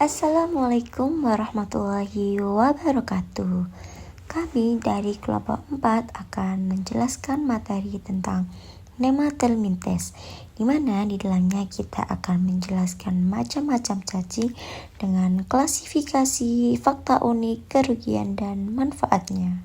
Assalamualaikum warahmatullahi wabarakatuh. Kami dari kelompok 4 akan menjelaskan materi tentang nematelmintes, di mana di dalamnya kita akan menjelaskan macam-macam cacing dengan klasifikasi, fakta unik, kerugian, dan manfaatnya.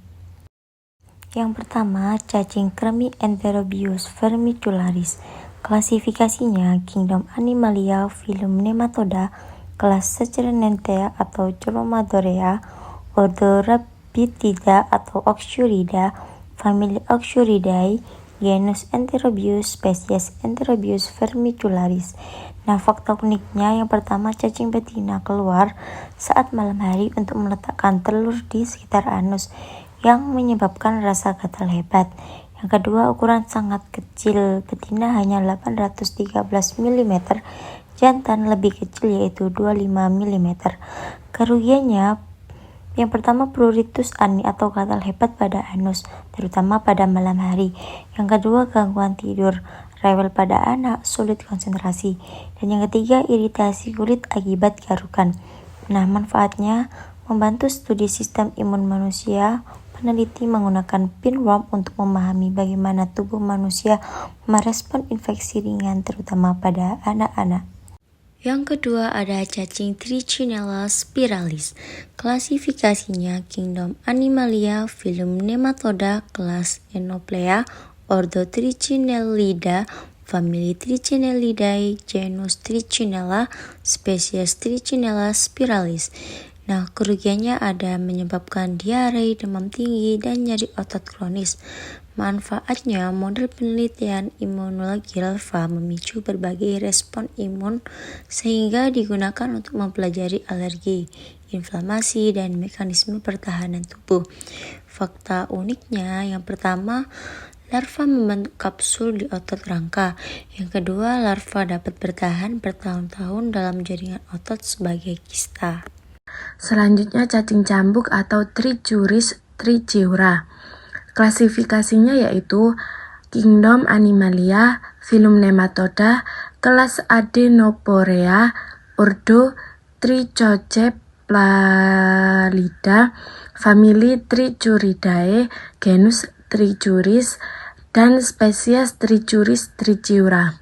Yang pertama, cacing kremi Enterobius vermicularis. Klasifikasinya Kingdom Animalia, phylum Nematoda, kelas Secernentea atau Dromadorea, ordo Rhabditida atau Oxyurida, famili Oxyuridae, genus Enterobius, spesies Enterobius vermicularis. Nah, fakta uniknya yang pertama, cacing betina keluar saat malam hari untuk meletakkan telur di sekitar anus yang menyebabkan rasa gatal hebat. Yang kedua, ukuran sangat kecil, betina hanya 813 mm, jantan lebih kecil yaitu 25 mm. Kerugiannya, yang pertama, pruritus ani atau gatal hebat pada anus, terutama pada malam hari. Yang kedua, gangguan tidur, rewel pada anak, sulit konsentrasi. Dan yang ketiga, iritasi kulit akibat garukan. Nah, manfaatnya membantu studi sistem imun manusia. Peneliti menggunakan pinworm untuk memahami bagaimana tubuh manusia merespon infeksi ringan, terutama pada anak-anak. Yang kedua ada cacing Trichinella spiralis. Klasifikasinya Kingdom Animalia, phylum Nematoda, kelas Enoplea, ordo Trichinellida, famili Trichinellidae, genus Trichinella, spesies Trichinella spiralis. Nah, kerugiannya ada menyebabkan diare, demam tinggi, dan nyeri otot kronis. Manfaatnya, model penelitian imunologi larva memicu berbagai respon imun sehingga digunakan untuk mempelajari alergi, inflamasi, dan mekanisme pertahanan tubuh. Fakta uniknya, yang pertama, larva membentuk kapsul di otot rangka. Yang kedua, larva dapat bertahan bertahun-tahun dalam jaringan otot sebagai kista. Selanjutnya, cacing cambuk atau Trichuris trichiura. Klasifikasinya yaitu Kingdom Animalia, phylum Nematoda, kelas Adenoporea, ordo Trichocephalida, famili Trichuridae, genus Trichuris, dan spesies Trichuris trichiura.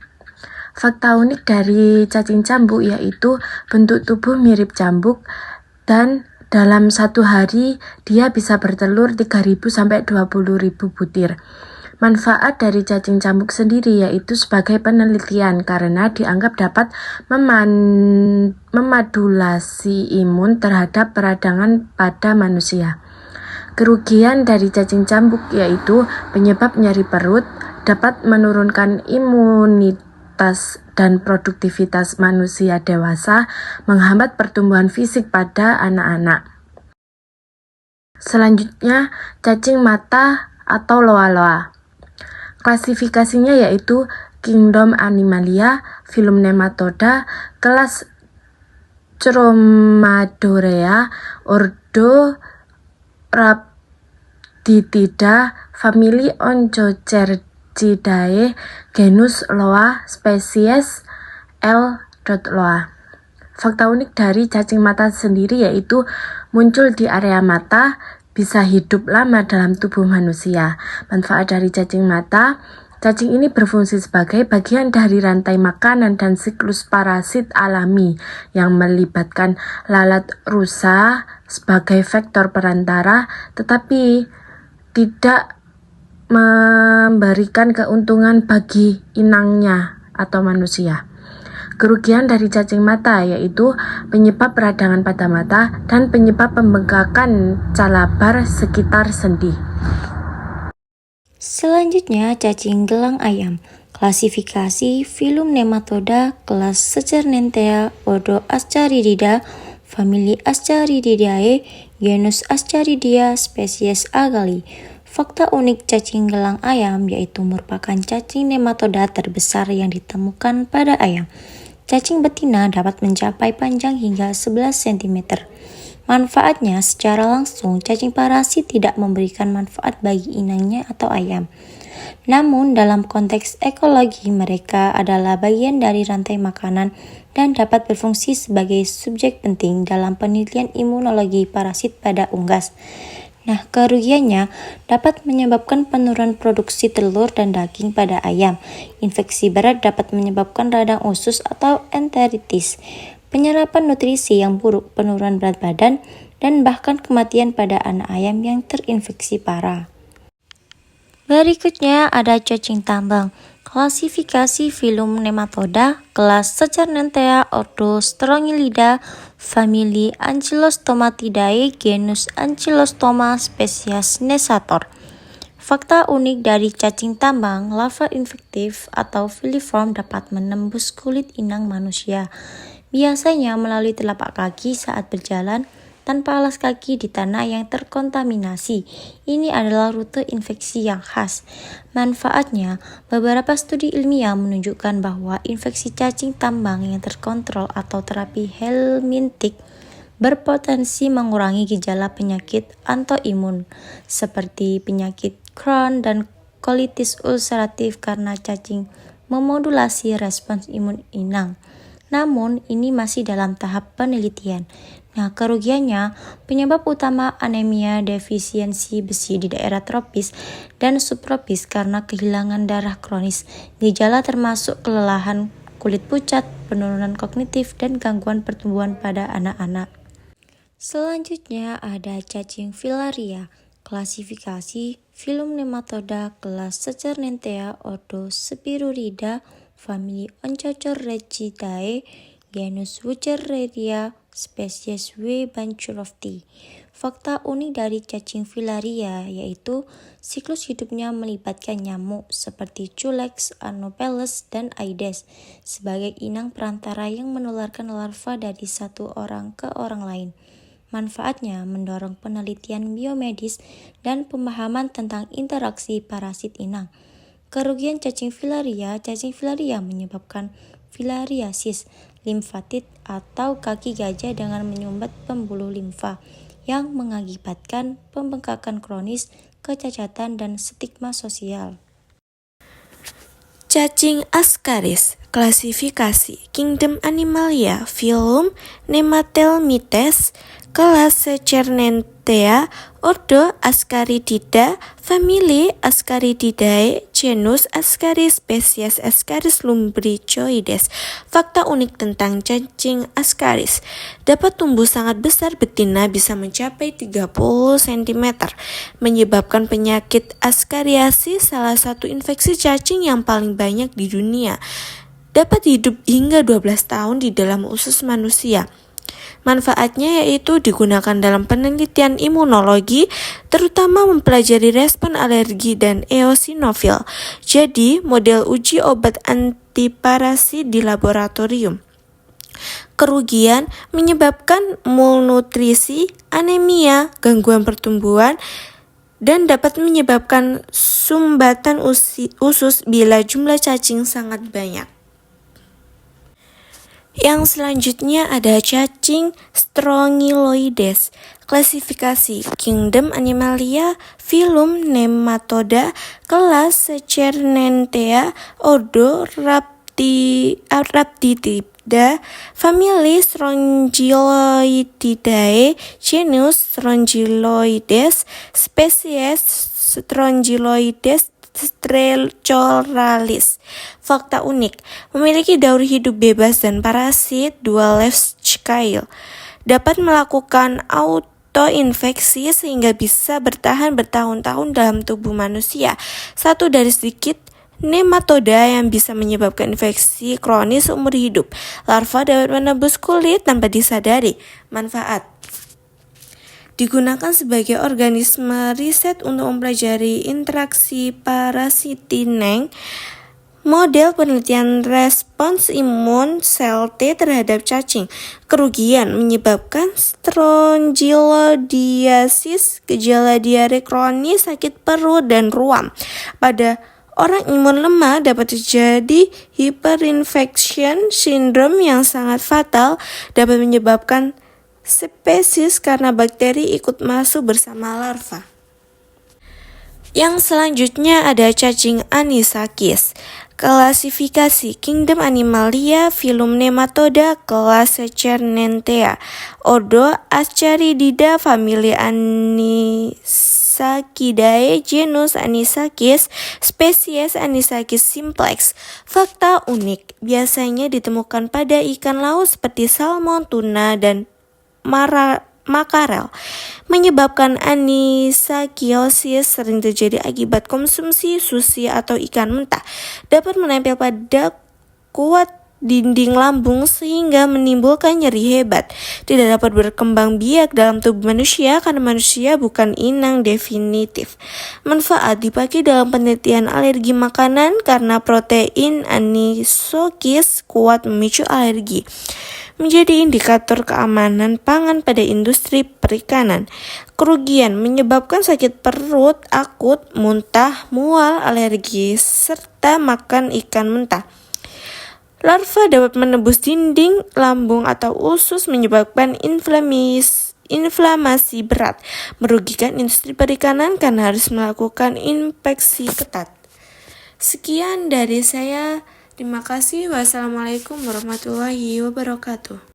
Fakta unik dari cacing cambuk yaitu bentuk tubuh mirip cambuk dan dalam satu hari dia bisa bertelur 3.000 sampai 20.000 butir. Manfaat dari cacing cambuk sendiri yaitu sebagai penelitian karena dianggap dapat memodulasi imun terhadap peradangan pada manusia. Kerugian dari cacing cambuk yaitu penyebab nyeri perut, dapat menurunkan imunitas dan produktivitas manusia dewasa, menghambat pertumbuhan fisik pada anak-anak. Selanjutnya, cacing mata atau loa-loa. Klasifikasinya yaitu Kingdom Animalia, phylum Nematoda, kelas Dromadorea, ordo Rhabditida, famili Onchocercidae, genus Loa, spesies L. loa. Fakta unik dari cacing mata sendiri yaitu muncul di area mata, bisa hidup lama dalam tubuh manusia. Manfaat dari cacing mata, cacing ini berfungsi sebagai bagian dari rantai makanan dan siklus parasit alami yang melibatkan lalat rusa sebagai vektor perantara, tetapi tidak memberikan keuntungan bagi inangnya atau manusia. Kerugian dari cacing mata yaitu penyebab peradangan pada mata dan penyebab pembengkakan calabar sekitar sendi. Selanjutnya, cacing gelang ayam. Klasifikasi phylum Nematoda, kelas Secernentea, ordo Ascaridida, famili Ascarididae, genus Ascaridia, spesies Agali. Fakta unik cacing gelang ayam yaitu merupakan cacing nematoda terbesar yang ditemukan pada ayam. Cacing betina dapat mencapai panjang hingga 11 cm. Manfaatnya secara langsung, cacing parasit tidak memberikan manfaat bagi inangnya atau ayam. Namun dalam konteks ekologi mereka adalah bagian dari rantai makanan dan dapat berfungsi sebagai subjek penting dalam penelitian imunologi parasit pada unggas. Nah, kerugiannya dapat menyebabkan penurunan produksi telur dan daging pada ayam. Infeksi berat dapat menyebabkan radang usus atau enteritis, penyerapan nutrisi yang buruk, penurunan berat badan, dan bahkan kematian pada anak ayam yang terinfeksi parah. Berikutnya ada cacing tambang. Klasifikasi filum nematoda, kelas Secernentea, ordo Strongylida, famili Ankylostomatidae, genus Ankylostoma, spesies Nesator. Fakta unik dari cacing tambang, larva infektif atau filiform dapat menembus kulit inang manusia, biasanya melalui telapak kaki saat berjalan tanpa alas kaki di tanah yang terkontaminasi. Ini adalah rute infeksi yang khas. Manfaatnya, beberapa studi ilmiah menunjukkan bahwa infeksi cacing tambang yang terkontrol atau terapi helmintik berpotensi mengurangi gejala penyakit autoimun seperti penyakit Crohn dan kolitis ulceratif karena cacing memodulasi respons imun inang. Namun, ini masih dalam tahap penelitian. Nah, kerugiannya, penyebab utama anemia defisiensi besi di daerah tropis dan subtropis karena kehilangan darah kronis. Gejala termasuk kelelahan, kulit pucat, penurunan kognitif, dan gangguan pertumbuhan pada anak-anak. Selanjutnya ada cacing filaria. Klasifikasi filum nematoda, kelas Secernentea, ordo Spirurida, famili Onchocercidae, genus Wuchereria, spesies W. banchurofti. Fakta unik dari cacing filaria yaitu siklus hidupnya melibatkan nyamuk seperti Culex, Anopheles, dan Aedes sebagai inang perantara yang menularkan larva dari satu orang ke orang lain. Manfaatnya mendorong penelitian biomedis dan pemahaman tentang interaksi parasit inang. Kerugian cacing filaria menyebabkan filariasis, limfatit atau kaki gajah dengan menyumbat pembuluh limfa yang mengakibatkan pembengkakan kronis, kecacatan, dan stigma sosial. Cacing Ascaris. Klasifikasi Kingdom Animalia, filum Nematelmites, kelas Secernentea, ordo Ascaridida, famili Ascarididae, genus Ascaris, spesies Ascaris lumbricoides. Fakta unik tentang cacing Ascaris, dapat tumbuh sangat besar, betina bisa mencapai 30 cm, menyebabkan penyakit Ascariasis, salah satu infeksi cacing yang paling banyak di dunia. Dapat hidup hingga 12 tahun di dalam usus manusia. Manfaatnya yaitu digunakan dalam penelitian imunologi, terutama mempelajari respon alergi dan eosinofil. Jadi, model uji obat antiparasit di laboratorium. Kerugian menyebabkan malnutrisi, anemia, gangguan pertumbuhan, dan dapat menyebabkan sumbatan usus bila jumlah cacing sangat banyak. Yang selanjutnya ada cacing Strongyloides. Klasifikasi Kingdom Animalia, filum Nematoda, kelas Secernentea, ordo Rhabditida, famili Strongyloididae, genus Strongyloides, spesies Strongyloides strechoralis. Fakta unik, memiliki daur hidup bebas dan parasit dual life cycle. Dapat melakukan autoinfeksi sehingga bisa bertahan bertahun-tahun dalam tubuh manusia. Satu dari sedikit nematoda yang bisa menyebabkan infeksi kronis seumur hidup. Larva dapat menembus kulit tanpa disadari. Manfaat digunakan sebagai organisme riset untuk mempelajari interaksi parasitineng, model penelitian respons imun sel T terhadap cacing. Kerugian menyebabkan strongyloidiasis, gejala diare kronis, sakit perut, dan ruam. Pada orang imun lemah dapat terjadi hyperinfection syndrome yang sangat fatal, dapat menyebabkan spesies karena bakteri ikut masuk bersama larva. Yang selanjutnya ada cacing Anisakis. Klasifikasi Kingdom Animalia, Phylum Nematoda, kelas Cernentea, Ordo Ascaridida, familia Anisakidae, genus Anisakis, spesies Anisakis simplex. Fakta unik, biasanya ditemukan pada ikan laut seperti salmon, tuna, dan makarel. Menyebabkan anisakiosis sering terjadi akibat konsumsi sushi atau ikan mentah. Dapat menempel pada kuat dinding lambung sehingga menimbulkan nyeri hebat. Tidak dapat berkembang biak dalam tubuh manusia karena manusia bukan inang definitif. Manfaat dipakai dalam penelitian alergi makanan karena protein anisakis kuat memicu alergi. Menjadi indikator keamanan pangan pada industri perikanan. Kerugian menyebabkan sakit perut akut, muntah, mual, alergi, serta makan ikan mentah. Larva dapat menembus dinding lambung atau usus menyebabkan inflamasi berat, merugikan industri perikanan karena harus melakukan inspeksi ketat. Sekian dari saya. Terima kasih. Wassalamualaikum warahmatullahi wabarakatuh.